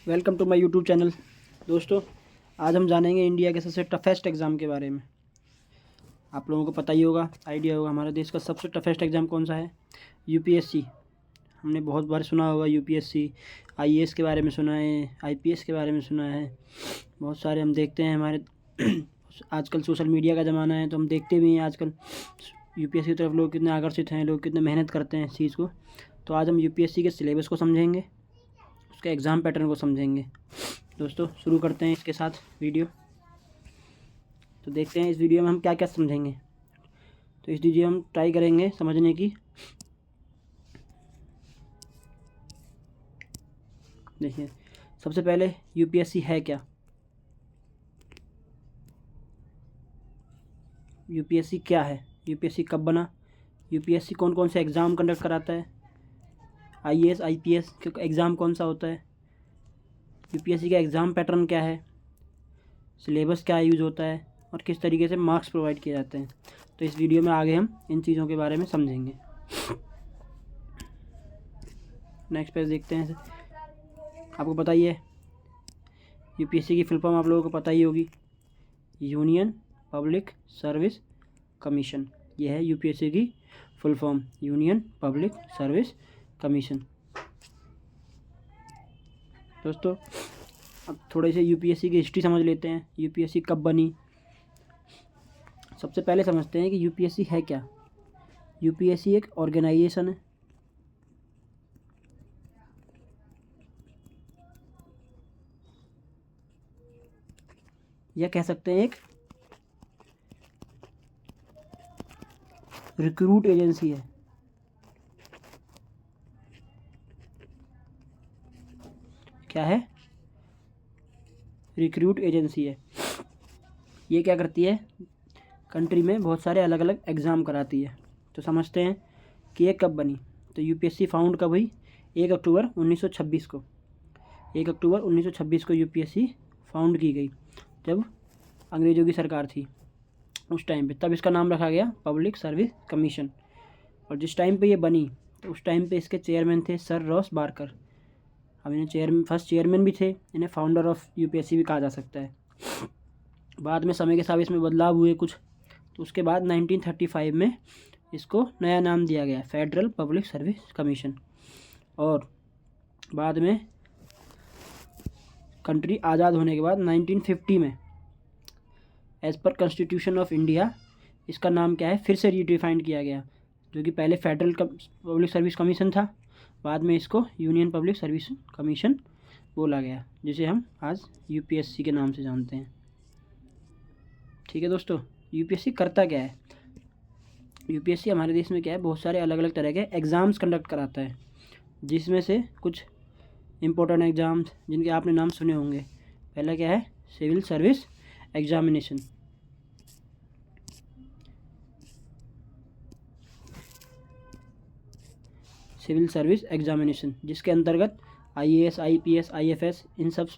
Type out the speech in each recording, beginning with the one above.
Welcome to my YouTube channel. दोस्तों, आज हम जानेंगे इंडिया के सबसे टफेस्ट एग्ज़ाम के बारे में। आप लोगों को पता ही होगा, आइडिया होगा, हमारे देश का सबसे टफेस्ट एग्ज़ाम कौन सा है? यूपीएससी। हमने बहुत बार सुना होगा यूपीएससी। आईएएस के बारे में सुना है, आईपीएस के बारे में सुना है। बहुत सारे हम देखते हैं हमारे आजकल सोशल मीडिया का ज़माना है, तो हम देखते भी हैं आजकल यूपीएससी की तरफ लोग कितने आकर्षित हैं, लोग कितने मेहनत करते हैं इस चीज़ को। तो आज हम यूपीएससी के सिलेबस को समझेंगे, उसके एग्ज़ाम पैटर्न को समझेंगे। दोस्तों, शुरू करते हैं इसके साथ वीडियो। तो देखते हैं इस वीडियो में हम क्या क्या समझेंगे। तो इस वीडियो हम ट्राई करेंगे समझने की। देखिए, सबसे पहले यूपीएससी है क्या? यूपीएससी क्या है? यूपीएससी कब बना? यूपीएससी कौन कौन से एग्ज़ाम कंडक्ट कराता है? आईएएस आईपीएस का एग्ज़ाम कौन सा होता है? यूपीएससी का एग्ज़ाम पैटर्न क्या है? सिलेबस क्या यूज़ होता है और किस तरीके से मार्क्स प्रोवाइड किए जाते हैं? तो इस वीडियो में आगे हम इन चीज़ों के बारे में समझेंगे। नेक्स्ट पेज देखते हैं। आपको पता ही है यूपीएससी की फुल फॉर्म आप लोगों को पता ही होगी, यूनियन पब्लिक सर्विस कमीशन। ये है यूपीएससी की full form, union public service commission. दोस्तों, अब थोड़े से यूपीएससी की हिस्ट्री समझ लेते हैं। यूपीएससी कब बनी? सबसे पहले समझते हैं कि यूपीएससी है क्या। यूपीएससी एक ऑर्गेनाइजेशन है। या कह सकते हैं एक रिक्रूट एजेंसी है। क्या है? रिक्रूट एजेंसी है। ये क्या करती है? कंट्री में बहुत सारे अलग अलग एग्ज़ाम कराती है। तो समझते हैं कि ये कब बनी। तो यूपीएससी फाउंड कब हुई? 1 अक्टूबर 1926 को। 1 अक्टूबर 1926 को यूपीएससी फाउंड की गई, जब अंग्रेज़ों की सरकार थी उस टाइम पे। तब इसका नाम रखा गया पब्लिक सर्विस कमीशन। और जिस टाइम पे ये बनी, तो उस टाइम पे इसके चेयरमैन थे सर रॉस बारकर। अब इन्हें फर्स्ट चेयरमैन भी थे, इन्हें फाउंडर ऑफ यूपीएससी भी कहा जा सकता है। बाद में समय के साथ इसमें बदलाव हुए कुछ, तो उसके बाद 1935 में इसको नया नाम दिया गया, फेडरल पब्लिक सर्विस कमीशन। और बाद में कंट्री आज़ाद होने के बाद 1950 में as per constitution of India इसका नाम क्या है, फिर से रीडिफाइंड किया गया। जो कि पहले फेडरल पब्लिक सर्विस कमीशन था, बाद में इसको यूनियन पब्लिक सर्विस कमीशन बोला गया, जिसे हम आज यूपीएससी के नाम से जानते हैं। ठीक है दोस्तों, यूपीएससी करता क्या है? यूपीएससी हमारे देश में क्या है, बहुत सारे अलग अलग तरह के एग्ज़ाम्स कंडक्ट कराता है, जिसमें से कुछ इम्पोर्टेंट एग्ज़ाम्स जिनके आपने नाम सुने होंगे। पहला क्या है? Civil service examination. Civil service examination जिसके अंतर्गत आईएएस आईपीएस आईएफएस इन सब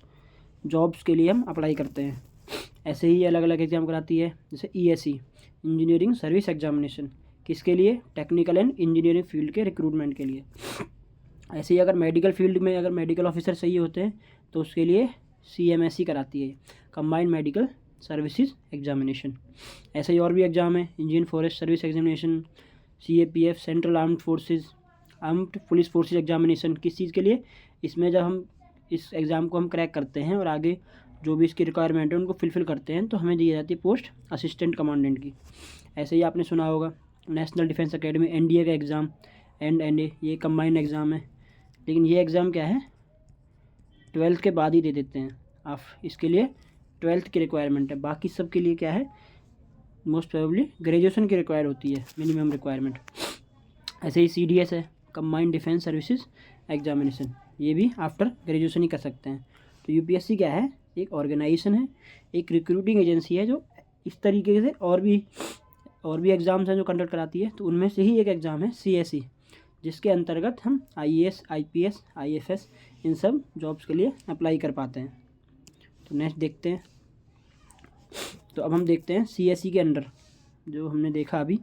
जॉब्स के लिए हम अप्लाई करते हैं। ऐसे ही अलग अलग एग्ज़ाम कराती है, जैसे ईएससी इंजीनियरिंग सर्विस एग्जामिनेशन, किसके लिए? टेक्निकल एंड इंजीनियरिंग फील्ड के रिक्रूटमेंट के लिए। ऐसे ही अगर मेडिकल फील्ड में अगर मेडिकल ऑफिसर चाहिए होते हैं, तो उसके लिए सीएमएससी कराती है, कंबाइंड मेडिकल सर्विसेज एग्जामिनेशन। ऐसे ही और भी एग्ज़ाम है, Indian forest service examination, CAPF central armed police forces examination. किस चीज़ के लिए? इसमें जब हम इस एग्ज़ाम को हम क्रैक करते हैं और आगे जो भी इसकी रिक्वायरमेंट है उनको फिलफिल करते हैं, तो हमें दी जाती है पोस्ट असिस्टेंट कमांडेंट की। ऐसे ही आपने सुना होगा नेशनल डिफेंस एकेडमी एनडीए का एग्ज़ाम, एनडीए, ये कंबाइंड एग्ज़ाम है। लेकिन ये एग्ज़ाम क्या है, 12th के बाद ही दे देते हैं आप। इसके लिए 12th की रिक्वायरमेंट है, बाकी सब के लिए क्या है, मोस्ट प्रोबेबली ग्रेजुएशन की रिक्वायर होती है, मिनिमम रिक्वायरमेंट। ऐसे ही सीडीएस है, कंबाइंड डिफेंस सर्विसेज एग्जामिनेशन, ये भी आफ्टर ग्रेजुएशन ही कर सकते हैं। तो यूपीएससी क्या है? एक ऑर्गेनाइजेशन है, एक रिक्रूटिंग एजेंसी है, जो इस तरीके से और भी एग्ज़ाम्स हैं जो कंडक्ट कराती है। तो उनमें से ही एक एग्ज़ाम है सीएसई, जिसके अंतर्गत हम आईएएस आईपीएस आईएफएस इन सब जॉब्स के लिए अप्लाई कर पाते हैं। तो नेक्स्ट देखते हैं। तो अब हम देखते हैं सीएसई के अंडर जो हमने देखा अभी,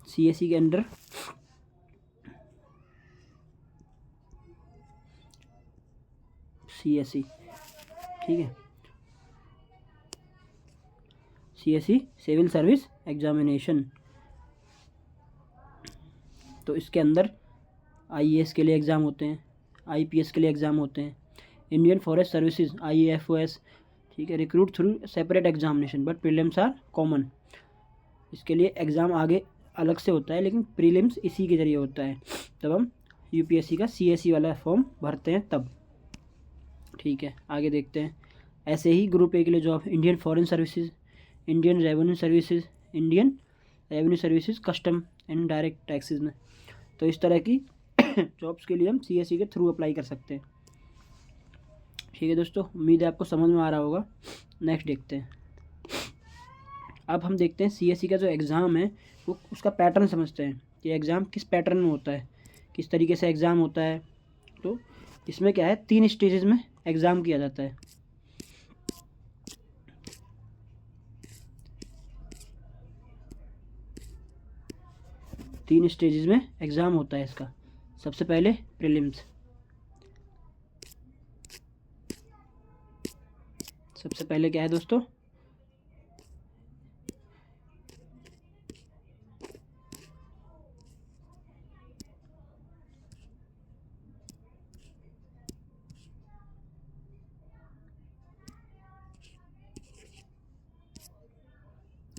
CSE के अंडर CSE, ठीक है, CSE सिविल सर्विस एग्जामिनेशन। तो इसके अंदर IAS के लिए एग्ज़ाम होते हैं, IPS के लिए एग्ज़ाम होते हैं, इंडियन फॉरेस्ट सर्विसेज IAFOS, ठीक है, recruit through separate examination but prelims are common. इसके लिए एग्ज़ाम आगे अलग से होता है लेकिन प्रीलिम्स इसी के ज़रिए होता है। तब हम UPSC का CSE वाला फॉर्म भरते हैं तब, ठीक है। आगे देखते हैं। ऐसे ही ग्रुप ए के लिए job Indian foreign services, Indian revenue services, Indian revenue services, custom and direct taxes में। तो इस तरह की जॉब्स के लिए हम CSE के थ्रू अप्लाई कर सकते हैं, ठीक है दोस्तों। उम्मीद है आपको समझ में आ रहा होगा। नेक्स्ट देखते हैं। अब हम देखते हैं CSE का जो एग्ज़ाम है वो उसका पैटर्न समझते हैं कि एग्ज़ाम किस पैटर्न में होता है, किस तरीके से एग्ज़ाम होता है। तो इसमें क्या है, 3 स्टेजेस में एग्ज़ाम किया जाता है। तीन स्टेजेस में एग्ज़ाम होता है इसका। सबसे पहले प्रीलिम्स, सबसे पहले क्या है दोस्तों,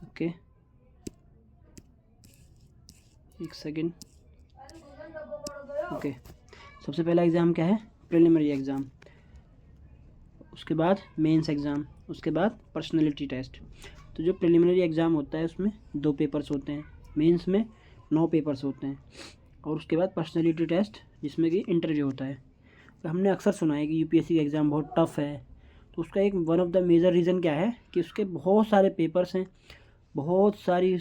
ओके, एक सेकेंड, ओके। सबसे पहला एग्ज़ाम क्या है, प्रिलिमिनरी एग्ज़ाम, उसके बाद मेंस एग्ज़ाम, उसके बाद पर्सनैलिटी टेस्ट। तो जो प्रिलिमिनरी एग्ज़ाम होता है उसमें 2 पेपर्स होते हैं, मेंस में 9 पेपर्स होते हैं, और उसके बाद पर्सनैलिटी टेस्ट जिसमें कि इंटरव्यू होता है। तो हमने अक्सर सुना है कि UPSC का एग्ज़ाम बहुत टफ़ है। तो उसका एक one of the major reason क्या है कि उसके बहुत सारे पेपर्स हैं, बहुत सारी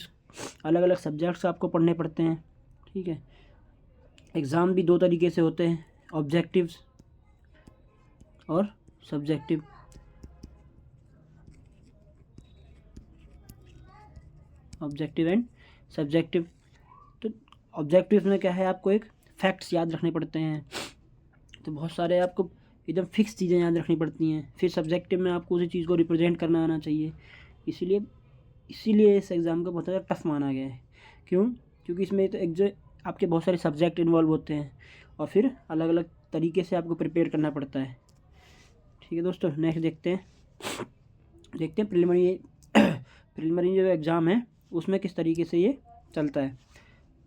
अलग अलग सब्जेक्ट्स आपको पढ़ने पड़ते हैं, ठीक है। एग्ज़ाम भी 2 तरीके से होते हैं, ऑब्जेक्टिव्स और सब्जेक्टिव। Objective and subjective. तो ऑब्जेक्टिव में क्या है, आपको एक फैक्ट्स याद रखने पड़ते हैं, तो बहुत सारे आपको एकदम फिक्स चीज़ें याद रखनी पड़ती हैं। फिर सब्जेक्टिव में आपको उसी चीज़ को रिप्रेजेंट करना आना चाहिए। इसीलिए इस एग्ज़ाम को बहुत ज़्यादा टफ माना गया है। क्यों? क्योंकि इसमें तो एक जो आपके बहुत सारे सब्जेक्ट इन्वॉल्व होते हैं और फिर अलग अलग तरीके से आपको प्रिपेयर करना पड़ता है, ठीक है दोस्तों। नेक्स्ट देखते हैं प्रिलिमिनरी जो एग्ज़ाम है उसमें किस तरीके से ये चलता है।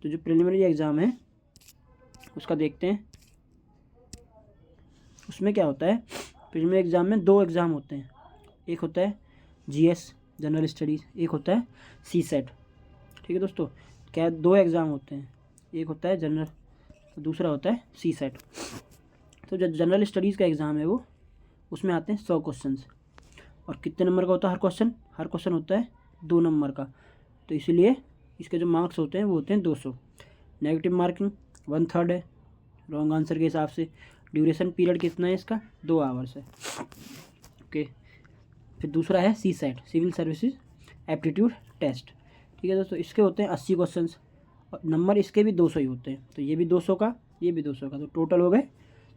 तो जो प्रिलिमिनरी एग्ज़ाम है उसका देखते हैं, उसमें क्या होता है। प्रिलिमिनरी एग्ज़ाम में 2 एग्ज़ाम होते हैं, एक होता है GS जनरल स्टडीज़, एक होता है CSET, ठीक है दोस्तों। क्या 2 एग्ज़ाम होते हैं, एक होता है जनरल, दूसरा होता है CSET। तो जो जनरल स्टडीज़ का एग्ज़ाम है वो उसमें आते हैं 100 क्वेश्चंस, और कितने नंबर का होता है हर क्वेश्चन होता है 2 नंबर का। तो इसीलिए इसके जो मार्क्स होते हैं वो होते हैं 200। नेगेटिव मार्किंग 1/3 है रॉन्ग आंसर के हिसाब से। ड्यूरेशन पीरियड कितना है इसका, 2 आवर्स है, ओके। फिर दूसरा है CSET civil services aptitude test, ठीक है दोस्तों। इसके होते हैं 80 क्वेश्चंस और नंबर इसके भी 200 ही होते हैं। तो ये भी 200 का, ये भी 200 का, तो टोटल हो गए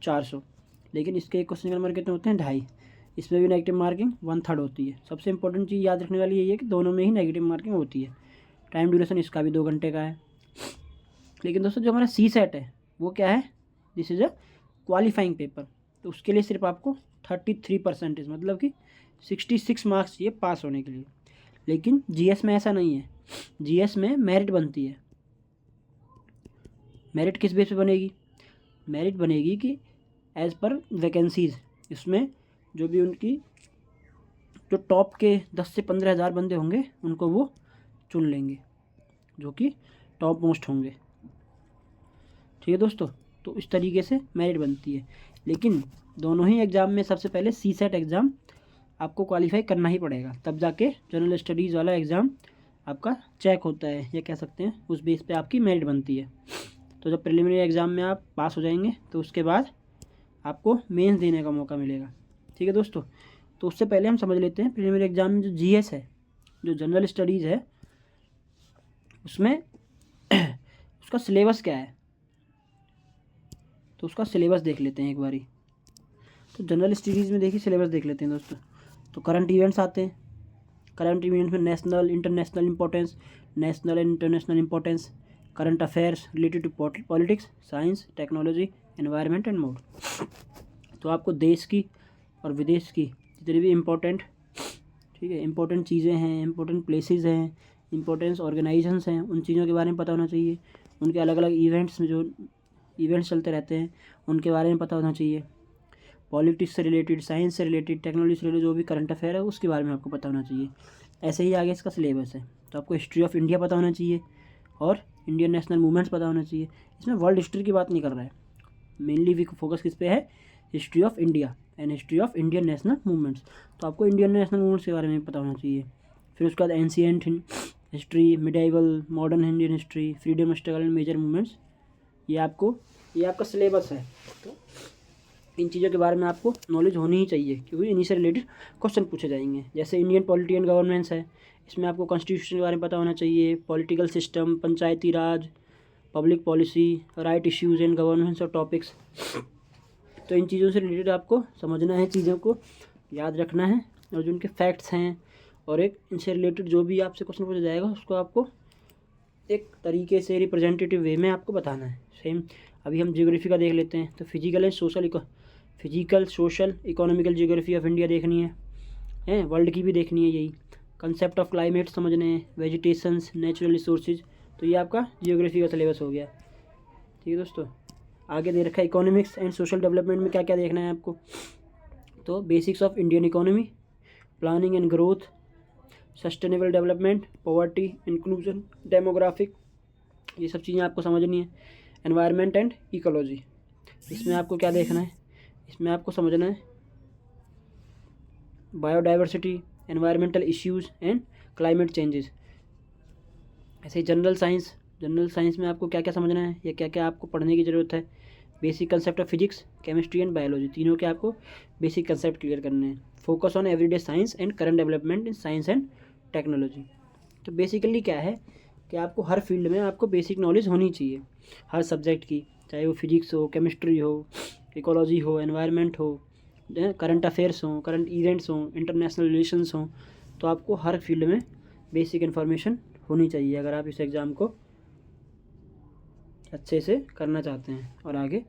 400। लेकिन इसके एक क्वेश्चन के नंबर कितने होते हैं, 2.5। इसमें भी नेगेटिव मार्किंग 1/3 होती है। सबसे इंपॉर्टेंट चीज़ याद रखने वाली यही है कि दोनों में ही नेगेटिव मार्किंग होती है। टाइम ड्यूरेशन इसका भी 2 घंटे का है। लेकिन दोस्तों जो हमारा CSET है वो क्या है, this is a qualifying paper. तो उसके लिए सिर्फ आपको 33% मतलब कि 66 मार्क्स चाहिए पास होने के लिए। लेकिन GS में ऐसा नहीं है, GS में मेरिट बनती है। मेरिट किस बेस पे बनेगी, मेरिट बनेगी कि एज़ पर वैकेंसीज़, इसमें जो भी उनकी जो टॉप के 10 से 15 हज़ार बंदे होंगे उनको वो चुन लेंगे जो कि टॉप मोस्ट होंगे, ठीक है दोस्तों। तो इस तरीके से मेरिट बनती है। लेकिन दोनों ही एग्ज़ाम में सबसे पहले CSET एग्ज़ाम आपको क्वालिफाई करना ही पड़ेगा, तब जाके जनरल स्टडीज़ वाला एग्ज़ाम आपका चेक होता है, या कह सकते हैं उस बेस पे आपकी मेरिट बनती है। तो जब प्रिलिमिनरी एग्ज़ाम में आप पास हो जाएंगे तो उसके बाद आपको मेंस देने का मौका मिलेगा, ठीक है दोस्तों। तो उससे पहले हम समझ लेते हैं प्रिलिमिनरी एग्ज़ाम में जो GS है, जो जनरल स्टडीज़ है, उसमें उसका सिलेबस क्या है, तो उसका सिलेबस देख लेते हैं एक बारी। तो जनरल स्टडीज़ में देखिए सिलेबस देख लेते हैं दोस्तों। तो करंट इवेंट्स आते हैं, करंट इवेंट्स में national international importance, national and international importance, current affairs related to politics, science, technology, environment and more. तो आपको देश की और विदेश की जितनी भी इम्पोर्टेंट, ठीक है, इम्पोर्टेंट चीज़ें हैं, इम्पोर्टेंट प्लेसेस हैं, इम्पोर्टेंट ऑर्गेनाइजेशंस हैं, उन चीज़ों के बारे में पता होना चाहिए। उनके अलग अलग इवेंट्स में जो इवेंट्स चलते रहते हैं उनके बारे में पता होना चाहिए। पॉलिटिक्स से रिलेटेड, साइंस से रिलेटेड, टेक्नोलॉजी से रिलेटेड जो भी करंट अफेयर है उसके बारे में आपको पता होना चाहिए। ऐसे ही आगे इसका सिलेबस है। तो आपको हिस्ट्री ऑफ इंडिया पता होना चाहिए और इंडियन नेशनल मूवमेंट्स पता होना चाहिए। इसमें वर्ल्ड हिस्ट्री की बात नहीं कर रहा है, मेनली वी फोकस किस पे है, history of India and history of Indian national movements. तो आपको इंडियन नेशनल मूवमेंट्स के बारे में पता होना चाहिए। फिर उसके बाद ancient history, medieval, modern Indian history, freedom struggle and major movements. ये आपका सिलेबस है। तो इन चीज़ों के बारे में आपको नॉलेज होनी ही चाहिए, क्योंकि इन्हीं से रिलेटेड क्वेश्चन पूछे जाएंगे। जैसे इंडियन पॉलिटी एंड गवर्नेंस है, इसमें आपको कॉन्स्टिट्यूशन के बारे में पता होना चाहिए, political system, Panchayati Raj, public policy, right issues and governance और टॉपिक्स। तो इन चीज़ों से रिलेटेड आपको समझना है, चीज़ों को याद रखना है, और जो उनके फैक्ट्स हैं और एक इनसे रिलेटेड जो भी आपसे क्वेश्चन पूछा जाएगा उसको आपको एक तरीके से रिप्रेजेंटेटिव वे में आपको बताना है। सेम अभी हम ज्योग्राफी का देख लेते हैं। तो physical social economical geography of India देखनी है, वर्ल्ड की भी देखनी है। यही कंसेप्ट ऑफ क्लाइमेट समझने हैं, वेजिटेशंस, नेचुरल रिसोर्सेज। तो ये आपका ज्योग्राफी का सिलेबस हो गया। ठीक है दोस्तों, आगे दे रखा है इकोनॉमिक्स एंड सोशल डेवलपमेंट में क्या क्या देखना है आपको। तो basics of Indian economy, planning and growth, sustainable development, poverty, inclusion, demographic, ये सब चीज़ें आपको समझनी है। एनवायरनमेंट एंड इकोलॉजी, इसमें आपको क्या देखना है, इसमें आपको समझना है biodiversity, environmental issues and climate changes. ऐसे ही जनरल साइंस में आपको क्या क्या समझना है या क्या क्या आपको पढ़ने की ज़रूरत है। Basic concept of physics, chemistry and biology, तीनों के आपको बेसिक कंसेप्ट क्लियर करने हैं। Focus on everyday science and current development in science and technology. तो बेसिकली क्या है कि आपको हर फील्ड में आपको बेसिक नॉलेज होनी चाहिए, हर सब्जेक्ट की, चाहे वो फिजिक्स हो, केमिस्ट्री हो, इकोलॉजी हो, एनवायरनमेंट हो, करंट अफेयर्स हों, करंट इवेंट्स हों, इंटरनेशनल रिलेशंस हों। तो आपको हर फील्ड में बेसिक इन्फॉर्मेशन होनी चाहिए अगर आप इस एग्ज़ाम को अच्छे से करना चाहते हैं और आगे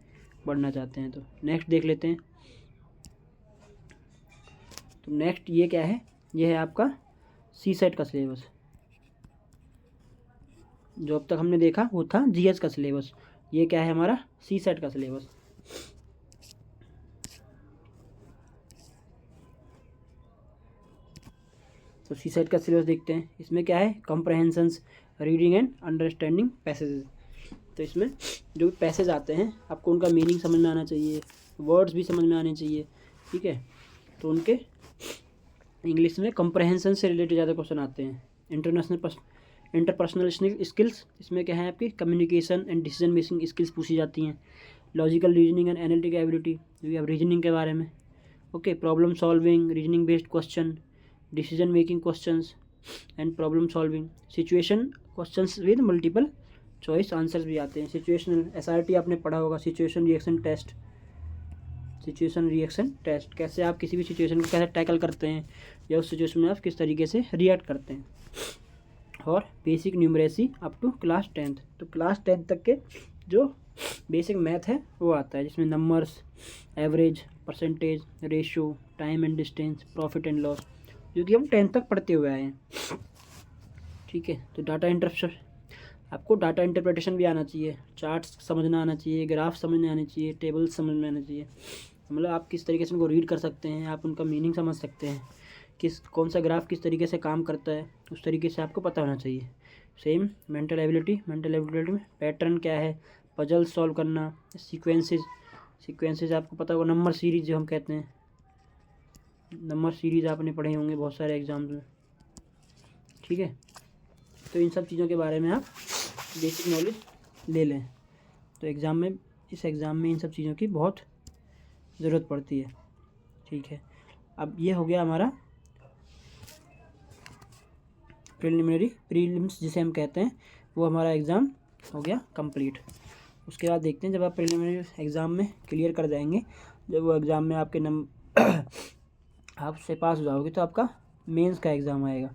बढ़ना चाहते हैं। तो नेक्स्ट देख लेते हैं। तो नेक्स्ट ये क्या है, ये है आपका CSET का सिलेबस। जो अब तक हमने देखा वो था GS का सिलेबस, ये क्या है हमारा CSET का सिलेबस। तो CSET का सिलेबस देखते हैं। इसमें क्या है, कॉम्प्रहेंशंस, रीडिंग एंड अंडरस्टैंडिंग पैसेजेस। तो इसमें जो भी पैसेज आते हैं आपको उनका मीनिंग समझ में आना चाहिए, वर्ड्स भी समझ में आने चाहिए। ठीक है, तो उनके इंग्लिश में कॉम्प्रहेंशन से रिलेटेड ज़्यादा क्वेश्चन आते हैं। इंटरपर्सनल स्किल्स, इसमें क्या है आपकी communication and decision making skills पूछी जाती हैं। Logical reasoning and analytical ability, जो भी आप रीजनिंग के बारे में। Okay, problem solving, reasoning based question, decision making questions and problem solving, situation questions with multiple choice answers भी आते हैं। सिचुएशनल SRT आपने पढ़ा होगा, सिचुएशन रिएक्शन टेस्ट, कैसे आप किसी भी सिचुएशन को कैसे टैकल करते हैं या उस सिचुएशन में आप किस तरीके से रिएक्ट करते हैं। और basic numeracy up to class 10th। तो क्लास 10th तक के जो बेसिक मैथ है वो आता है, जिसमें numbers, average, percentage, ratio, time and distance, profit and loss, जो कि हम 10th तक पढ़ते हुए आए हैं। ठीक है, तो आपको डाटा इंटरप्रिटेशन भी आना चाहिए, चार्ट्स समझना आना चाहिए, ग्राफ समझने आने चाहिए, टेबल्स समझने आने चाहिए। मतलब आप किस तरीके से उनको रीड कर सकते हैं, आप उनका मीनिंग समझ सकते हैं, कौन सा ग्राफ किस तरीके से काम करता है, उस तरीके से आपको पता होना चाहिए। सेम मेंटल एबिलिटी में पैटर्न क्या है, पजल सॉल्व करना, सीक्वेंसेज आपको पता होगा, नंबर सीरीज जो हम कहते हैं, नंबर सीरीज आपने पढ़े होंगे बहुत सारे एग्जाम्स में। ठीक है, तो इन सब चीज़ों के बारे में आप बेसिक नॉलेज ले लें। तो इस एग्ज़ाम में इन सब चीज़ों की बहुत ज़रूरत पड़ती है। ठीक है, अब ये हो गया हमारा प्रीलिम्स जिसे हम कहते हैं, वो हमारा एग्ज़ाम हो गया कंप्लीट। उसके बाद देखते हैं जब आप प्रिलिमिनरी एग्ज़ाम में क्लियर कर जाएंगे, जब वो एग्ज़ाम में आपके आपसे पास हो जाओगे तो आपका मेंस का एग्ज़ाम आएगा।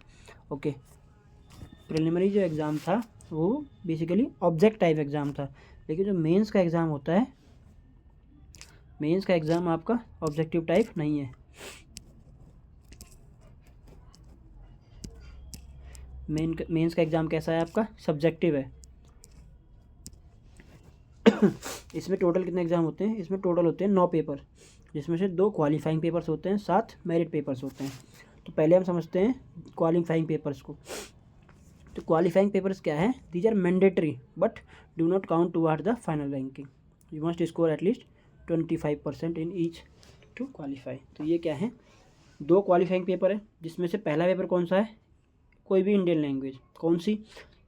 ओके, प्रिलिमिनरी जो एग्ज़ाम था वो बेसिकली ऑब्जेक्ट टाइप एग्ज़ाम था, लेकिन जो मेंस का एग्ज़ाम होता है, मेंस का एग्ज़ाम आपका ऑब्जेक्टिव टाइप नहीं है। मेंस का एग्ज़ाम कैसा है आपका? सब्जेक्टिव है। इसमें टोटल कितने एग्ज़ाम होते हैं? इसमें टोटल होते हैं 9 पेपर, जिसमें से 2 क्वालिफाइंग पेपर्स होते हैं, 7 मेरिट पेपर्स होते हैं। तो पहले हम समझते हैं क्वालिफाइंग पेपर्स को। तो क्वालिफाइंग पेपर्स क्या है? These are mandatory but do not count toward the final ranking. You must score at least 25% in each to qualify. तो ये क्या है? 2 क्वालिफाइंग पेपर है, जिसमें से पहला पेपर कौन सा है? कोई भी इंडियन लैंग्वेज। कौन सी?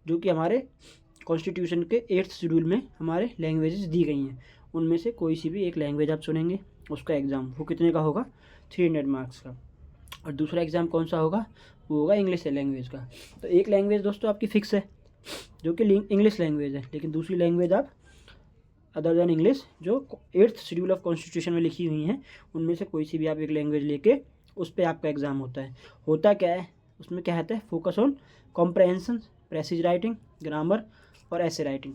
जो कि हमारे कॉन्स्टिट्यूशन के 8th शेड्यूल में हमारे लैंग्वेजेस दी गई हैं, उनमें से कोई सी भी एक लैंग्वेज आप चुनेंगे, उसका एग्ज़ाम वो कितने का होगा? 300 मार्क्स का। और दूसरा एग्ज़ाम कौन सा होगा? वो होगा इंग्लिश लैंग्वेज का। तो एक लैंग्वेज दोस्तों आपकी फ़िक्स है जो कि इंग्लिश लैंग्वेज है, लेकिन दूसरी लैंग्वेज आप अदर दैन इंग्लिश जो 8th शेड्यूल ऑफ कॉन्स्टिट्यूशन में लिखी हुई हैं, उनमें से कोई सी भी आप एक लैंग्वेज लेके उस पर आपका एग्ज़ाम होता है। होता क्या है उसमें? क्या कहते हैं? Focus on comprehension, precious writing, grammar और ऐसे राइटिंग।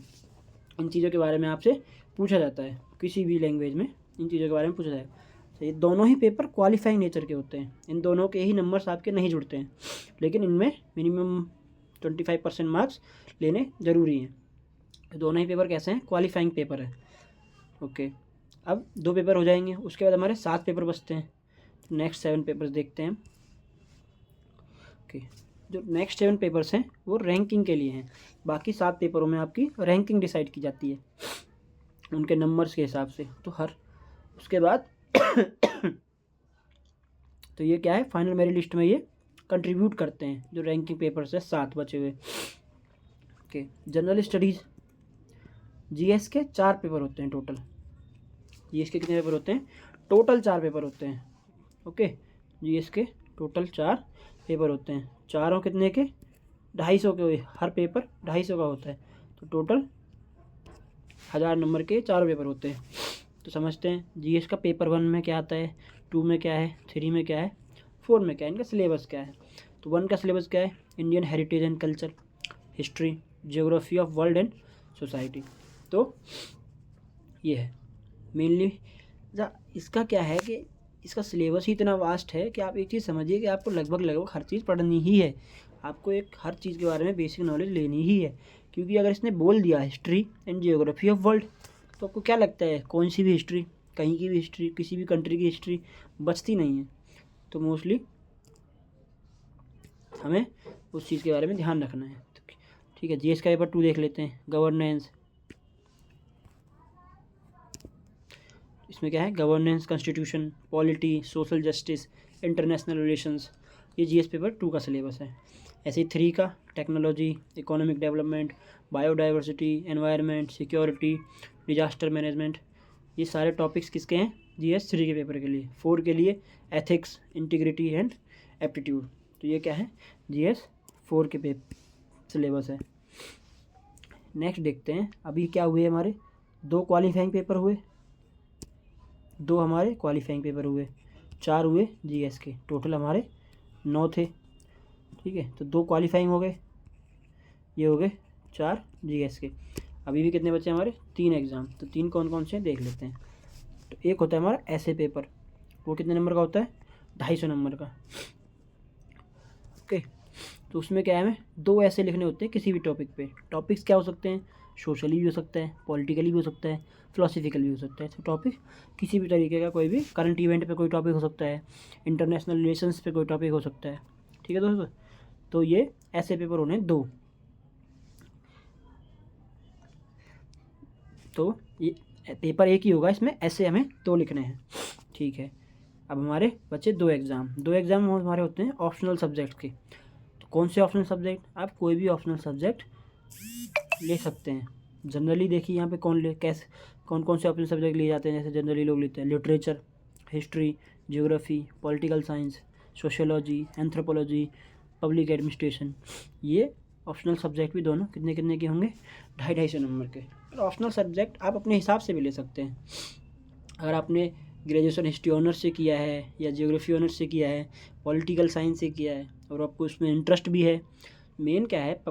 इन चीज़ों के बारे में आपसे पूछा जाता है, किसी भी लैंग्वेज में इन चीज़ों के बारे में पूछा जाएगा। तो ये दोनों ही पेपर क्वालिफाइंग नेचर के होते हैं, इन दोनों के ही नंबर्स आपके नहीं जुड़ते हैं, लेकिन इनमें मिनिमम 25% मार्क्स लेने ज़रूरी हैं। तो दोनों ही पेपर कैसे हैं? क्वालिफाइंग पेपर है। ओके, अब 2 पेपर हो जाएंगे, उसके बाद हमारे 7 पेपर बचते हैं। तो नेक्स्ट 7 पेपर्स देखते हैं। ओके, जो नेक्स्ट 7 पेपर्स हैं वो रैंकिंग के लिए हैं। बाकी 7 पेपरों में आपकी रैंकिंग डिसाइड की जाती है उनके नंबर्स के हिसाब से। तो उसके बाद तो ये क्या है? फाइनल मेरिट लिस्ट में ये कंट्रीब्यूट करते हैं, जो रैंकिंग पेपर्स है 7 बचे हुए। ओके, जनरल स्टडीज़, जीएस के 4 पेपर होते हैं टोटल। जीएस के कितने पेपर होते हैं? टोटल 4 पेपर होते हैं। ओके, जीएस के टोटल 4 पेपर होते हैं। चारों कितने के? 250 के, हर पेपर 250 का होता है। तो टोटल 1000 नंबर के 4 पेपर होते हैं। तो समझते हैं जीएस का पेपर 1 में क्या आता है, 2 में क्या है, 3 में क्या है, 4 में क्या है, इनका सिलेबस क्या है। तो 1 का सिलेबस क्या है? Indian heritage and culture, history, geography of world and society. तो ये है मेनली। इसका क्या है कि इसका सिलेबस ही इतना वास्ट है कि आप एक चीज़ समझिए कि आपको लगभग हर चीज़ पढ़नी ही है। आपको एक हर चीज़ के बारे में बेसिक नॉलेज लेनी ही है, क्योंकि अगर इसने बोल दिया history and geography of world, तो आपको क्या लगता है कौन सी भी हिस्ट्री, कहीं की भी हिस्ट्री, किसी भी कंट्री की हिस्ट्री बचती नहीं है। तो मोस्टली हमें उस चीज़ के बारे में ध्यान रखना है। ठीक है, जीएस का पेपर 2 देख लेते हैं। गवर्नेंस, इसमें क्या है? Governance, constitution, polity, social justice, international relations. ये जीएस पेपर 2 का सिलेबस है। ऐसे ही 3 का technology, economic development, biodiversity, environment, security, disaster management. ये सारे टॉपिक्स किसके हैं? जीएस 3 के पेपर के लिए। 4 के लिए एथिक्स, इंटीग्रिटी एंड एप्टीट्यूड। तो ये क्या है? जीएस 4 के सिलेबस है। नेक्स्ट देखते हैं अभी क्या हुए हमारे 2 क्वालिफाइंग पेपर हुए, 2 हमारे क्वालिफाइंग पेपर हुए, 4 हुए जीएस के। टोटल हमारे 9 थे। ठीक है, तो 2 क्वालिफाइंग हो गए, ये हो गए 4 जीएस के। अभी भी कितने बचे हमारे? 3 एग्ज़ाम। तो 3 कौन कौन से हैं देख लेते हैं। तो एक होता है हमारा ऐसे पेपर, वो कितने नंबर का होता है? 250 नंबर का। ओके, तो उसमें क्या है, हमें 2 ऐसे लिखने होते हैं किसी भी टॉपिक पे। टॉपिक्स क्या हो सकते हैं? सोशली भी हो सकता है, पॉलिटिकली भी हो सकता है, फिलोसफिकल भी हो सकता है। तो टॉपिक किसी भी तरीके का, कोई भी करंट इवेंट पे कोई टॉपिक हो सकता है, इंटरनेशनल रिलेशंस पे कोई टॉपिक हो सकता है। ठीक है दोस्तों, तो ये ऐसे पेपर होने 2। तो ये पेपर एक ही होगा, इसमें ऐसे हमें 2 लिखने हैं। ठीक है, अब हमारे बचे 2 एग्ज़ाम। 2 एग्ज़ाम हमारे होते हैं ऑप्शनल सब्जेक्ट के। तो कौन से ऑप्शनल सब्जेक्ट? आप कोई भी ऑप्शनल सब्जेक्ट ले सकते हैं। जनरली देखिए यहाँ पे कौन कौन से ऑप्शनल सब्जेक्ट लिए जाते हैं। जैसे जनरली लोग लेते हैं literature, history, geography, political science, sociology, anthropology, public administration. ये ऑप्शनल सब्जेक्ट भी दोनों कितने कितने के होंगे, 250-250 नंबर के। और ऑप्शनल सब्जेक्ट आप अपने हिसाब से भी ले सकते हैं। अगर आपने ग्रेजुएशन हिस्ट्री ऑनर्स से किया है या जियोग्राफी ऑनर्स से किया है, पॉलिटिकल साइंस से किया है और आपको उसमें इंटरेस्ट भी है, मेन क्या है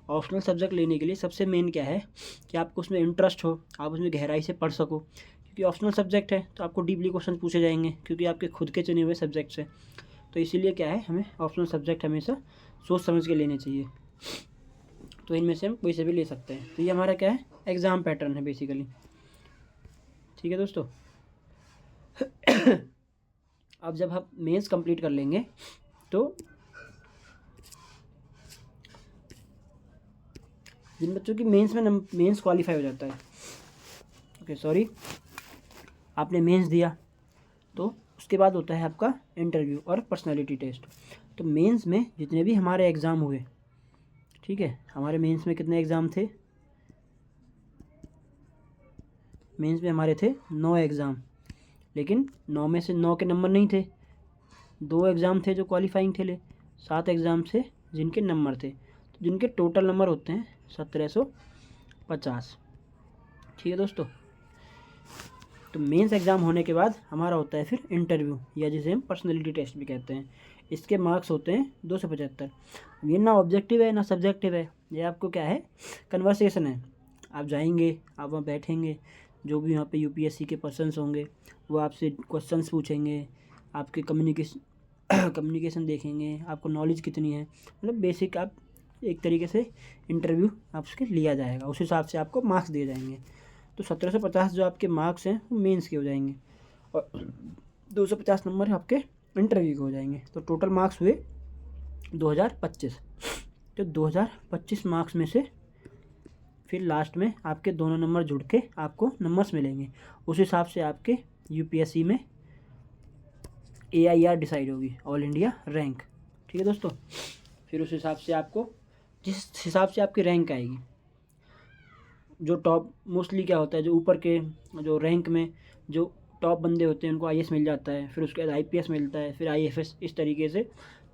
ऑप्शनल सब्जेक्ट लेने के लिए सबसे मेन क्या है कि आपको उसमें इंटरेस्ट हो, आप उसमें गहराई से पढ़ सको, क्योंकि ऑप्शनल सब्जेक्ट है तो आपको डीपली क्वेश्चन पूछे जाएंगे क्योंकि आपके खुद के चुने हुए सब्जेक्ट्स हैं। तो इसीलिए क्या है, हमें ऑप्शनल सब्जेक्ट हमेशा सोच समझ के लेने चाहिए। तो इनमें से हम कोई से भी ले सकते हैं। तो ये हमारा क्या है, एग्ज़ाम पैटर्न है बेसिकली। ठीक है दोस्तों। अब जब हम मेंस कंप्लीट कर लेंगे तो जिन बच्चों की मेंस क्वालिफाई हो जाता है, ओके सॉरी, आपने मेंस दिया तो उसके बाद होता है आपका इंटरव्यू और पर्सनालिटी टेस्ट। तो मेंस में जितने भी हमारे एग्ज़ाम हुए, ठीक है, हमारे मेंस में कितने एग्ज़ाम थे, मेंस में हमारे थे 9 एग्ज़ाम, लेकिन 9 में से 9 के नंबर नहीं थे, 2 एग्ज़ाम थे जो क्वालिफाइंग थे, 7 एग्ज़ाम थे जिनके नंबर थे। तो जिनके टोटल नंबर होते हैं 1750। ठीक है दोस्तों। तो मेंस एग्ज़ाम होने के बाद हमारा होता है फिर इंटरव्यू, या जिसे हम पर्सनैलिटी टेस्ट भी कहते हैं। इसके मार्क्स होते हैं 275। ये ना ऑब्जेक्टिव है ना सब्जेक्टिव है, ये आपको क्या है, कन्वर्सेशन है। आप जाएंगे, आप वहाँ बैठेंगे, जो भी वहाँ पे यूपीएससी के पर्सन्स होंगे वो आपसे क्वेश्चंस पूछेंगे, आपके कम्युनिकेशन देखेंगे, आपको नॉलेज कितनी है, मतलब बेसिक आप एक तरीके से इंटरव्यू आपसे लिया जाएगा, उस हिसाब से आपको मार्क्स दिए जाएंगे। तो 1750 जो आपके मार्क्स हैं वो मेंस के हो जाएंगे और 250 नंबर आपके इंटरव्यू के हो जाएंगे। तो टोटल मार्क्स हुए 2025। तो 2025 मार्क्स में से फिर लास्ट में आपके दोनों नंबर जुड़ के आपको नंबर्स मिलेंगे। उस हिसाब से आपके यूपीएससी में AIR डिसाइड होगी, ऑल इंडिया रैंक। ठीक है दोस्तों। फिर उस हिसाब से आपको, जिस हिसाब से आपकी रैंक आएगी, जो टॉप मोस्टली क्या होता है, जो ऊपर के जो रैंक में जो टॉप बंदे होते हैं उनको IAS मिल जाता है, फिर उसके बाद IPS मिलता है, फिर IFS। इस तरीके से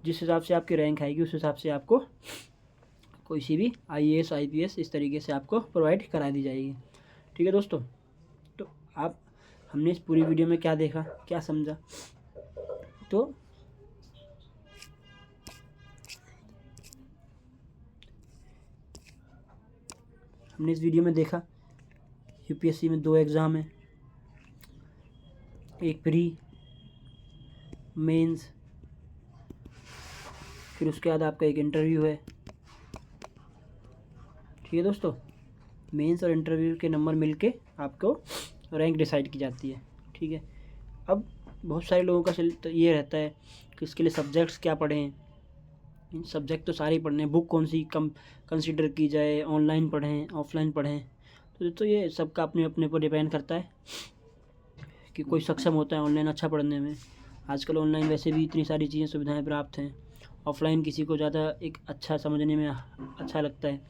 जिस हिसाब से आपकी रैंक आएगी उस हिसाब से आपको कोई सी भी IAS IPS इस तरीके से आपको प्रोवाइड करा दी जाएगी। ठीक है दोस्तों। तो हमने इस पूरी वीडियो में क्या देखा, क्या समझा, तो हमने इस वीडियो में देखा यूपीएससी में 2 एग्ज़ाम है, एक प्री मेंस, फिर उसके बाद आपका एक इंटरव्यू है। ठीक है दोस्तों। मेंस और इंटरव्यू के नंबर मिलके आपको रैंक डिसाइड की जाती है। ठीक है। अब बहुत सारे लोगों का ये रहता है कि इसके लिए सब्जेक्ट्स क्या पढ़ें। सब्जेक्ट तो सारे ही पढ़ने हैं, बुक कौन सी कम कंसिडर की जाए, ऑनलाइन पढ़ें ऑफलाइन पढ़ें। तो ये सबका अपने अपने पर डिपेंड करता है कि कोई सक्षम होता है ऑनलाइन अच्छा पढ़ने में। आजकल ऑनलाइन वैसे भी इतनी सारी चीज़ें सुविधाएं प्राप्त हैं। ऑफलाइन किसी को ज़्यादा एक अच्छा समझने में अच्छा लगता है,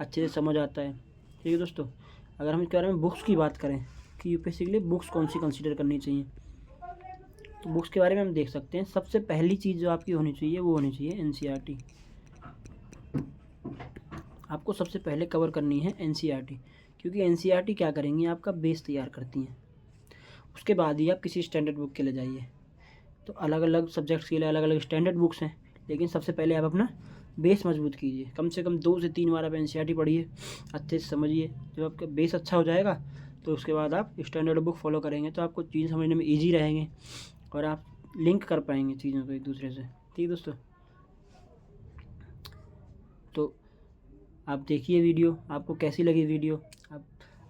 अच्छे से समझ आता है। ठीक है दोस्तों। अगर हम इसके बारे में बुक्स की बात करें कि यूपीएससी के लिए बुक्स कौन सी कंसिडर करनी चाहिए, तो बुक्स के बारे में हम देख सकते हैं। सबसे पहली चीज़ जो आपकी होनी चाहिए वो होनी चाहिए NCERT। आपको सबसे पहले कवर करनी है NCERT, क्योंकि NCERT क्या करेंगी, आपका बेस तैयार करती हैं। उसके बाद ही आप किसी स्टैंडर्ड बुक के लिए जाइए। तो अलग अलग सब्जेक्ट्स के लिए अलग अलग स्टैंडर्ड बुक्स हैं, लेकिन सबसे पहले आप अपना बेस मजबूत कीजिए। कम से कम 2 से 3 बार आप NCERT पढ़िए, अच्छे से समझिए। जब आपका बेस अच्छा हो जाएगा तो उसके बाद आप स्टैंडर्ड बुक फॉलो करेंगे तो आपको चीज़ समझने में ईजी रहेंगे और आप लिंक कर पाएंगे चीज़ों को एक दूसरे से। ठीक है दोस्तों। तो आप देखिए वीडियो, आपको कैसी लगी वीडियो।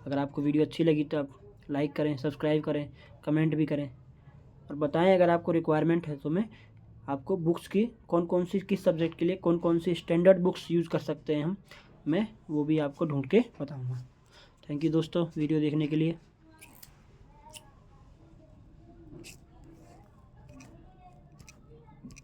अगर आपको वीडियो अच्छी लगी तो आप लाइक करें, सब्सक्राइब करें, कमेंट भी करें और बताएं अगर आपको रिक्वायरमेंट है तो मैं आपको बुक्स की कौन कौन सी, किस सब्जेक्ट के लिए कौन कौन सी स्टैंडर्ड बुक्स यूज़ कर सकते हैं हम, मैं वो भी आपको ढूंढ के बताऊँगा। थैंक यू दोस्तों वीडियो देखने के लिए।